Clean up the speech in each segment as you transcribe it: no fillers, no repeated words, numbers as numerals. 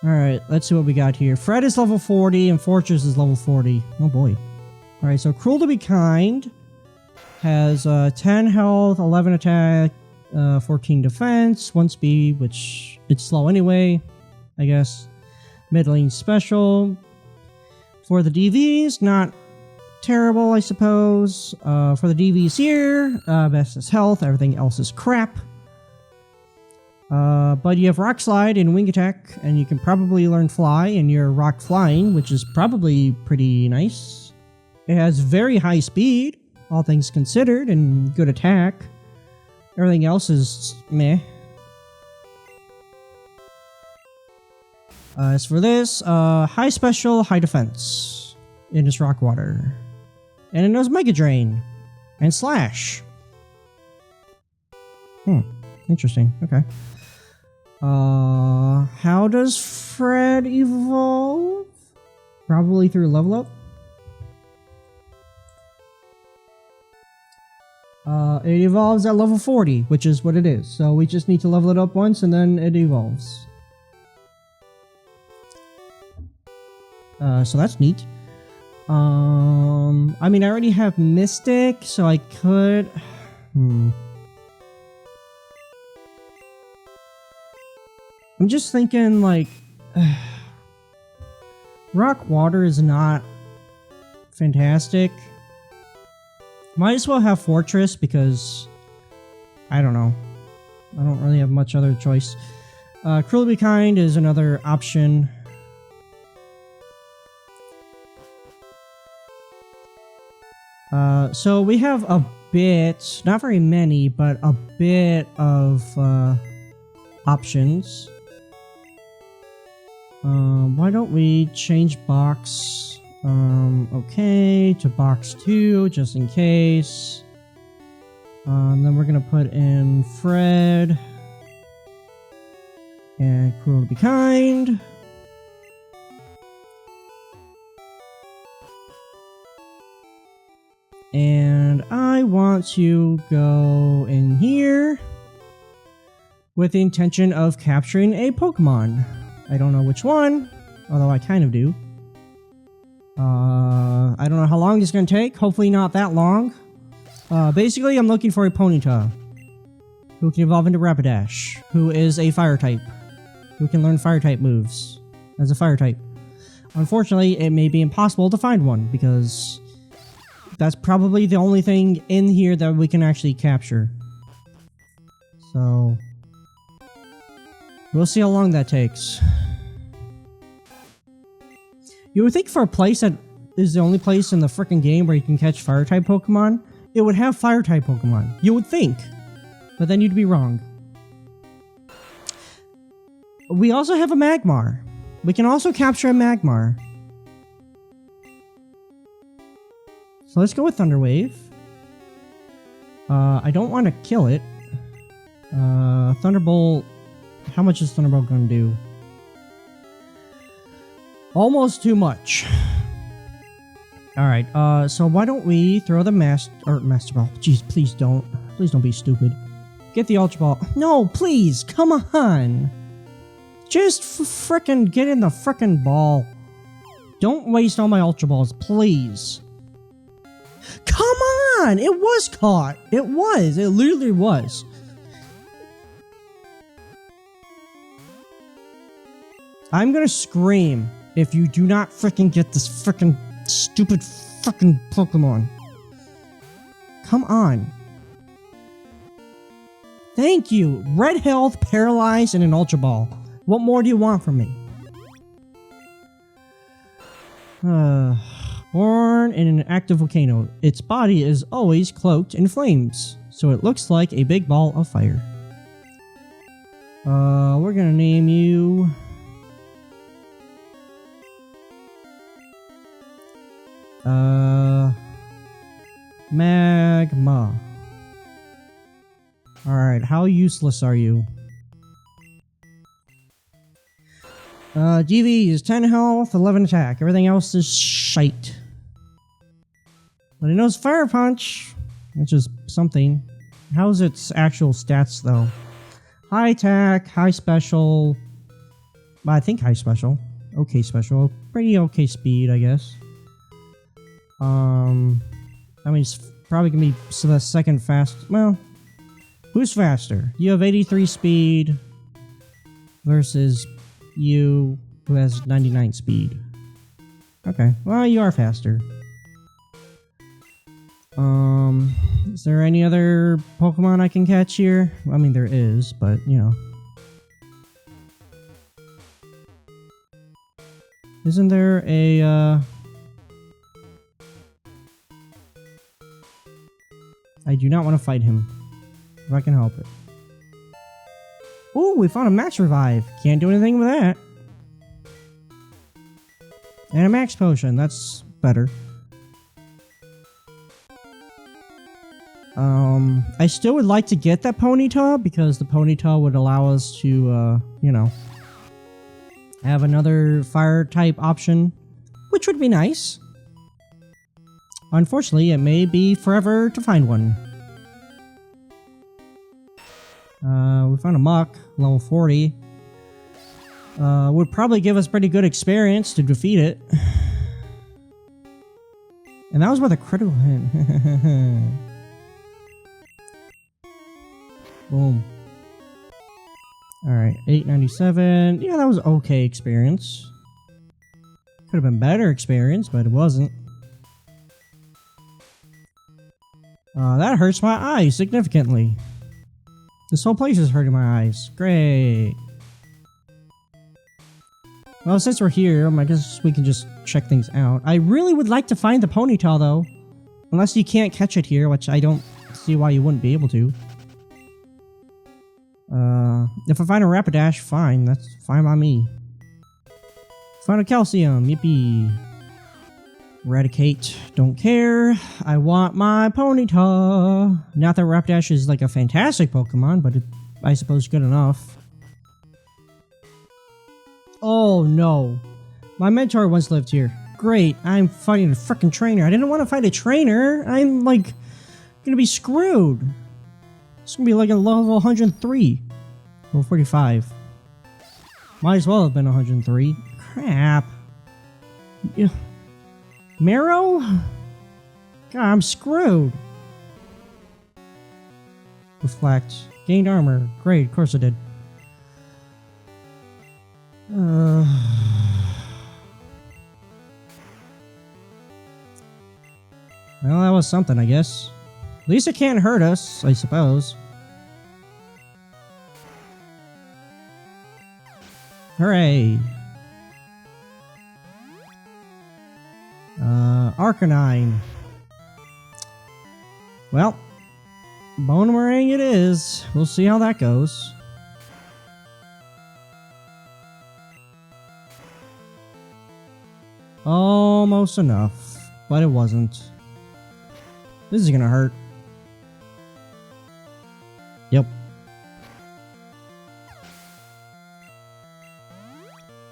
Alright, let's see what we got here. Fred is level 40 and Fortress is level 40. Oh boy. Alright, so Cruel to be Kind has 10 health, 11 attack, 14 defense, 1 speed, which it's slow anyway, I guess. Middling special. For the DVs, not terrible, I suppose. For the DVs here, best is health, everything else is crap. But you have Rock Slide and Wing Attack, and you can probably learn Fly, and you're Rock Flying, which is probably pretty nice. It has very high speed, all things considered, and good attack. Everything else is meh. As for this, high special, high defense. It is Rock Water. And it knows Mega Drain. And Slash. Interesting. Okay. How does Fred evolve? Probably through level up. It evolves at level 40, which is what it is. So we just need to level it up once and then it evolves. So that's neat. I mean, I already have Mystic, so I could... I'm just thinking, like... Rock Water is not fantastic. Might as well have Fortress, because... I don't know. I don't really have much other choice. Cruel to be Kind is another option. So we have a bit, not very many, but a bit of options. Why don't we change box, okay, to box 2, just in case. Then we're gonna put in Fred and Cruel to be Kind. And I want to go in here with the intention of capturing a Pokemon. I don't know which one, although I kind of do. I don't know how long it's going to take. Hopefully not that long. Basically, I'm looking for a Ponyta who can evolve into Rapidash, who is a Fire type, who can learn Fire type moves as a Fire type. Unfortunately, it may be impossible to find one because that's probably the only thing in here that we can actually capture. So we'll see how long that takes. You would think for a place that is the only place in the frickin' game where you can catch Fire-type Pokemon, it would have Fire-type Pokemon. You would think. But then you'd be wrong. We also have a Magmar. We can also capture a Magmar. So let's go with Thunder Wave. I don't want to kill it. Thunderbolt. How much is Thunderbolt going to do? Almost too much. Alright, so why don't we throw the Master Ball. Jeez, please don't. Please don't be stupid. Get the Ultra Ball. No, please, come on. Just frickin' get in the frickin' ball. Don't waste all my Ultra Balls, please. Come on! It was caught! It was! It literally was. I'm gonna scream if you do not frickin' get this frickin' stupid frickin' Pokemon. Come on. Thank you! Red health, paralyzed, and an Ultra Ball. What more do you want from me? Born in an active volcano. Its body is always cloaked in flames, so it looks like a big ball of fire. We're gonna name you... Magma. Alright, how useless are you? DV is 10 health, 11 attack. Everything else is shite. But it knows Fire Punch, which is something. How's its actual stats, though? High attack, high special, I think high special. Okay special. Pretty okay speed, I guess. I mean, it's probably gonna be the second fast. Well, who's faster? You have 83 speed versus you who has 99 speed. Okay, well, you are faster. Is there any other Pokemon I can catch here? I mean, there is, but, you know. Isn't there a, I do not want to fight him, if I can help it. Ooh, we found a Max Revive. Can't do anything with that. And a Max Potion. That's better. I still would like to get that Ponyta, because the Ponyta would allow us to, you know, have another Fire-type option, which would be nice. Unfortunately, it may be forever to find one. We found a Muck, level 40. Would probably give us pretty good experience to defeat it. And that was with a critical hit. Boom. Alright, 897. Yeah, that was okay experience. Could have been better experience, but it wasn't. That hurts my eyes significantly. This whole place is hurting my eyes. Great. Well, since we're here, I guess we can just check things out. I really would like to find the Ponyta, though. Unless you can't catch it here, which I don't see why you wouldn't be able to. If I find a Rapidash, fine. That's fine by me. Found a Calcium. Yippee. Eradicate. Don't care. I want my Ponyta. Not that Rapidash is like a fantastic Pokemon, but it, I suppose, good enough. Oh no. My mentor once lived here. Great. I'm fighting a freaking trainer. I didn't want to fight a trainer. I'm like gonna be screwed. It's gonna be like a level 103. Level 45. Might as well have been 103. Crap. Yeah. Marrow? God, I'm screwed. Reflect. Gained armor. Great, of course I did. Well, that was something, I guess. At least it can't hurt us, I suppose. Hooray! Arcanine. Well, Bone Meringue it is. We'll see how that goes. Almost enough, but it wasn't. This is gonna hurt. Yep.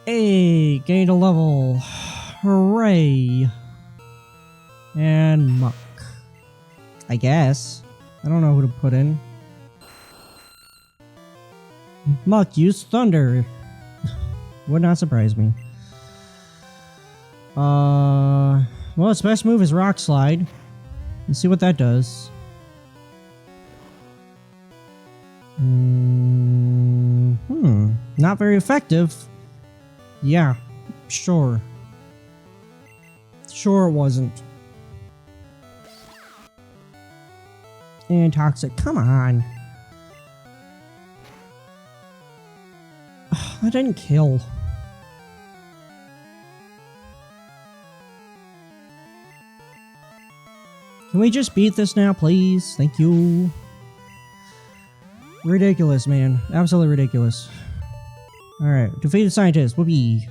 Hey, gained a level. Hooray. And Muck. I guess. I don't know who to put in. Muck used Thunder. Would not surprise me. Well, its best move is Rock Slide. Let's see what that does. Not very effective. Yeah, sure. Sure it wasn't. And Toxic, come on. Ugh, that didn't kill. Can we just beat this now, please? Thank you. Ridiculous, man. Absolutely ridiculous. Alright, defeated scientist. Whoopee.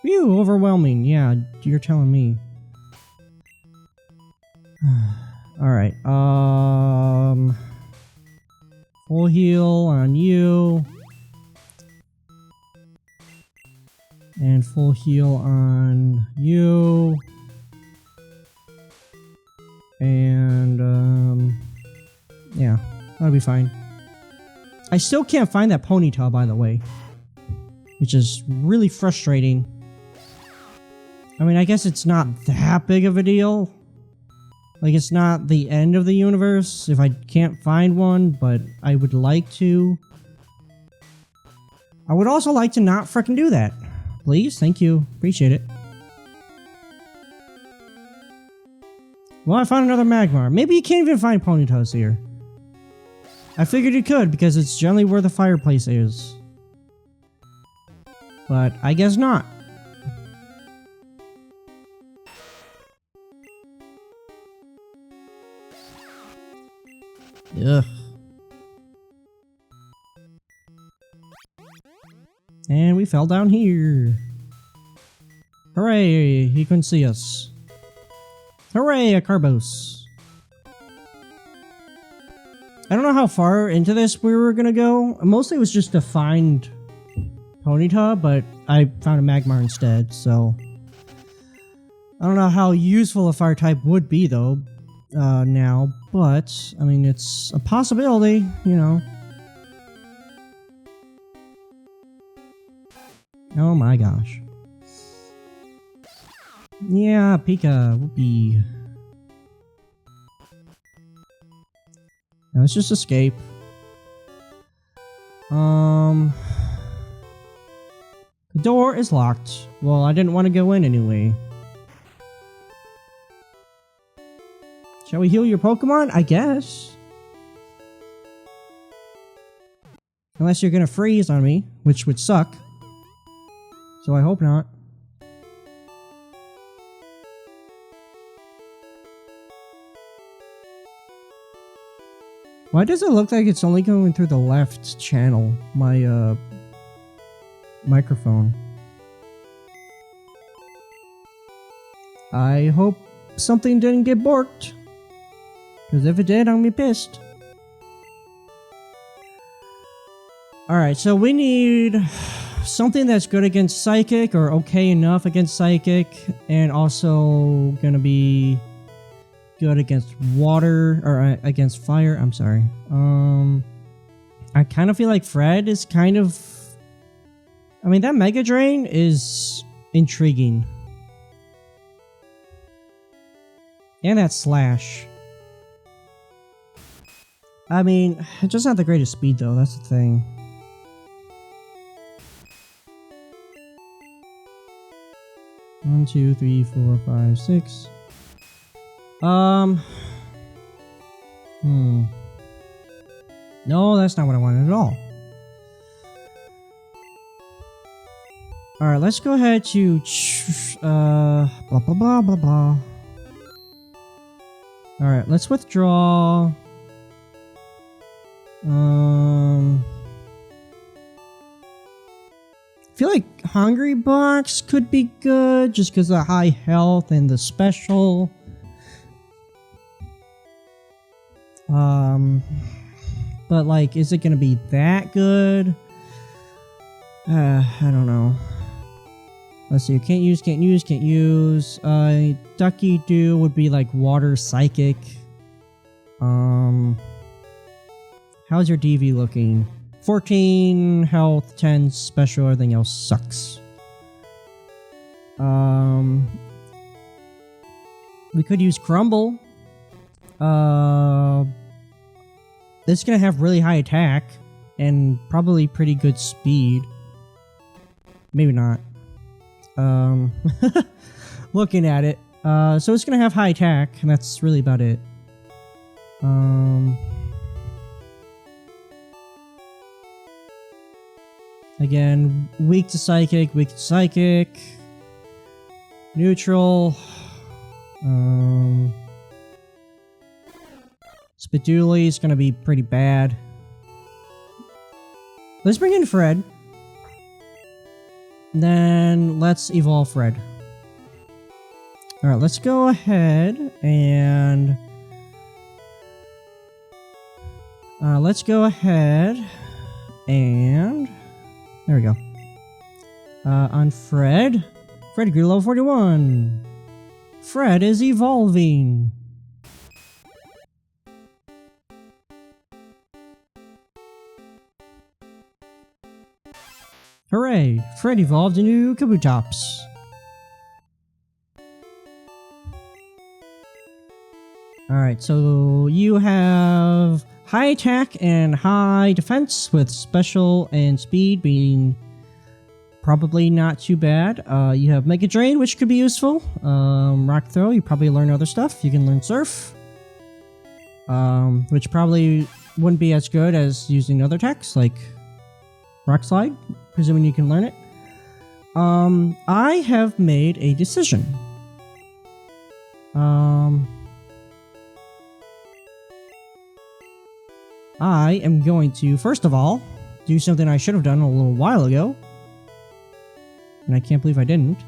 Phew, overwhelming. Yeah, you're telling me. Alright, full heal on you. And full heal on you. And, yeah, that'll be fine. I still can't find that Ponyta, by the way. which is really frustrating. I mean, I guess it's not that big of a deal. Like, it's not the end of the universe if I can't find one, but I would like to. I would also like to not frickin' do that. Please? Thank you. Appreciate it. Well, I found another Magmar. Maybe you can't even find Ponytas here. I figured you could, because it's generally where the fireplace is. But I guess not. Ugh. And we fell down here. Hooray, he couldn't see us. Hooray, a Carbos. I don't know how far into this we were gonna go. Mostly it was just to find Ponyta, but I found a Magmar instead, so... I don't know how useful a fire type would be, though, now, but, I mean, it's a possibility, you know. Oh my gosh. Yeah, Pika, whoopee. Now let's just escape. The door is locked. Well, I didn't want to go in anyway. Shall we heal your Pokemon? I guess. Unless you're gonna freeze on me, which would suck. So I hope not. Why does it look like it's only going through the left channel? My, microphone. I hope something didn't get borked. Because if it did, I'm gonna be pissed. Alright, so we need something that's good against Psychic, or okay enough against Psychic, and also gonna be good against water, or against fire, I'm sorry. I kind of feel like Fred is kind of... I mean, that Mega Drain is intriguing. And that Slash. I mean, it's just not the greatest speed though, that's the thing. One, two, three, 4, 5, 6. No, that's not what I wanted at all. Alright, let's go ahead to blah blah blah blah blah. Alright, let's withdraw. I feel like Hungry Box could be good just because of high health and the special. But like, is it gonna be that good? I don't know. Let's see, can't use. Ducky Doo would be like water psychic. How's your DV looking? 14 health, 10 special, everything else sucks. We could use Crumble. It's gonna have really high attack and probably pretty good speed. Maybe not. Looking at it. So it's gonna have high attack, and that's really about it. Again, weak to psychic, neutral. Spiduli is gonna be pretty bad. Let's bring in Fred. Then let's evolve Fred. Alright, let's go ahead and... there we go. On Fred. Fred grew to level 41. Fred is evolving. Hooray! Fred evolved into Kabutops. Alright, so you have high attack and high defense with special and speed being probably not too bad. You have Mega Drain, which could be useful. Rock Throw, you probably learn other stuff. You can learn Surf, which probably wouldn't be as good as using other attacks like Rock Slide, presuming you can learn it. I have made a decision. I am going to, first of all, do something I should have done a little while ago. And I can't believe I didn't.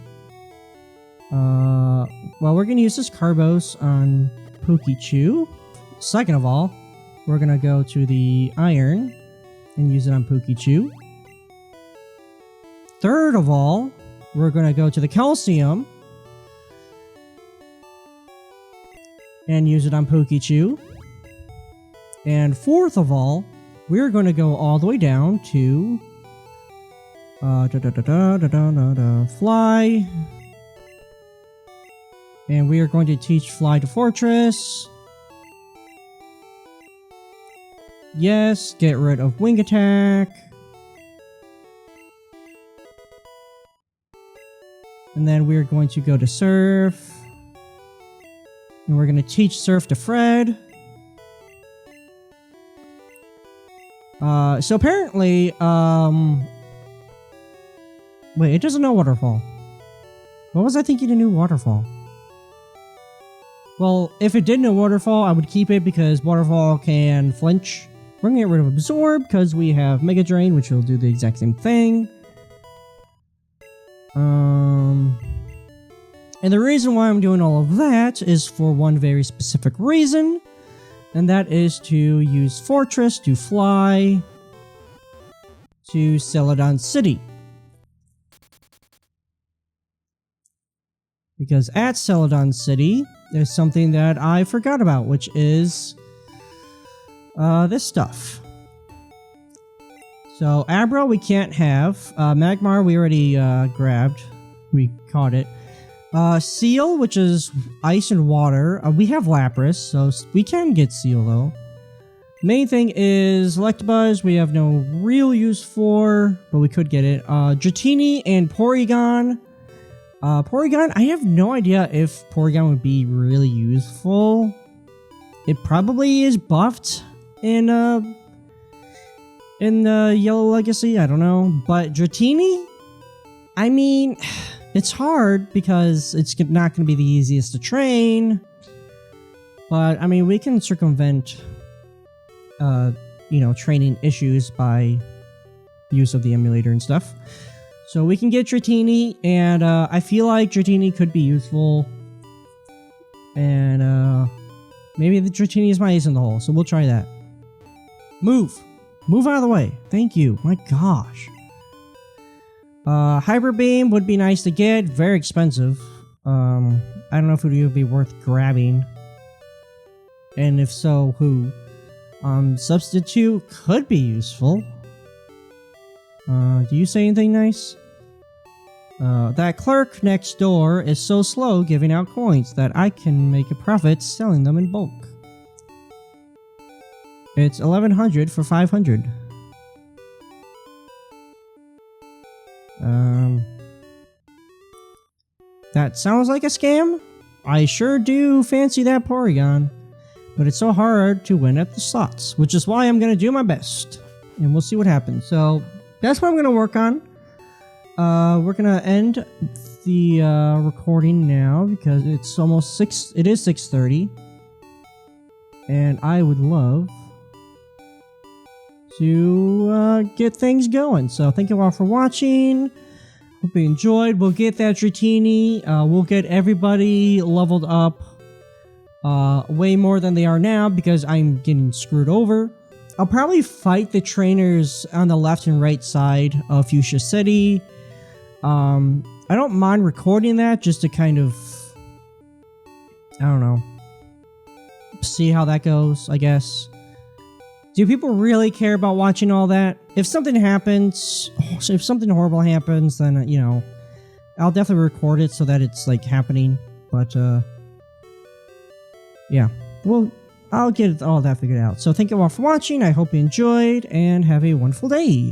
Well, we're going to use this Carbos on Pokeychew. Second of all, we're going to go to the Iron and use it on Pokeychew. Third of all, we're going to go to the Calcium and use it on Pokeychew. And fourth of all, we're going to go all the way down to Fly. And we are going to teach Fly to Fortress. Yes, get rid of Wing Attack. And then we're going to go to Surf. And we're going to teach Surf to Fred. So apparently, wait, it doesn't know Waterfall. What was I thinking it knew Waterfall? Well, if it did know Waterfall, I would keep it because Waterfall can flinch. We're gonna get rid of Absorb because we have Mega Drain, which will do the exact same thing. And the reason why I'm doing all of that is for one very specific reason. And that is to use Fortress to fly to Celadon City. Because at Celadon City, there's something that I forgot about, which is this stuff. So Abra we can't have. Magmar we already grabbed. We caught it. Seal, which is ice and water. We have Lapras, so we can get Seal though. Main thing is Electabuzz, we have no real use for, but we could get it. Dratini and Porygon. Porygon, I have no idea if Porygon would be really useful. It probably is buffed in Yellow Legacy, I don't know. But Dratini? I mean, it's hard because it's not going to be the easiest to train. But, I mean, we can circumvent, training issues by use of the emulator and stuff. So we can get Dratini, and I feel like Dratini could be useful. And maybe the Dratini is my ace in the hole, so we'll try that. Move! Move out of the way. Thank you. My gosh. Hyper Beam would be nice to get. Very expensive. I don't know if it would be worth grabbing. And if so, who? Substitute could be useful. Do you say anything nice? That clerk next door is so slow giving out coins that I can make a profit selling them in bulk. It's 1100 for 500. That sounds like a scam. I sure do fancy that Porygon, but it's so hard to win at the slots, which is why I'm going to do my best, and we'll see what happens. So that's what I'm going to work on. We're going to end the recording now because it's almost 6. It is 6:30, and I would love to get things going. So thank you all for watching. Hope you enjoyed. We'll get that Dratini. We'll get everybody leveled up way more than they are now because I'm getting screwed over. I'll probably fight the trainers on the left and right side of Fuchsia City. I don't mind recording that just to kind of, I don't know, see how that goes, I guess. Do people really care about watching all that? If something happens, if something horrible happens, then, you know, I'll definitely record it so that it's, like, happening. But, yeah. Well, I'll get all that figured out. So thank you all for watching. I hope you enjoyed, and have a wonderful day.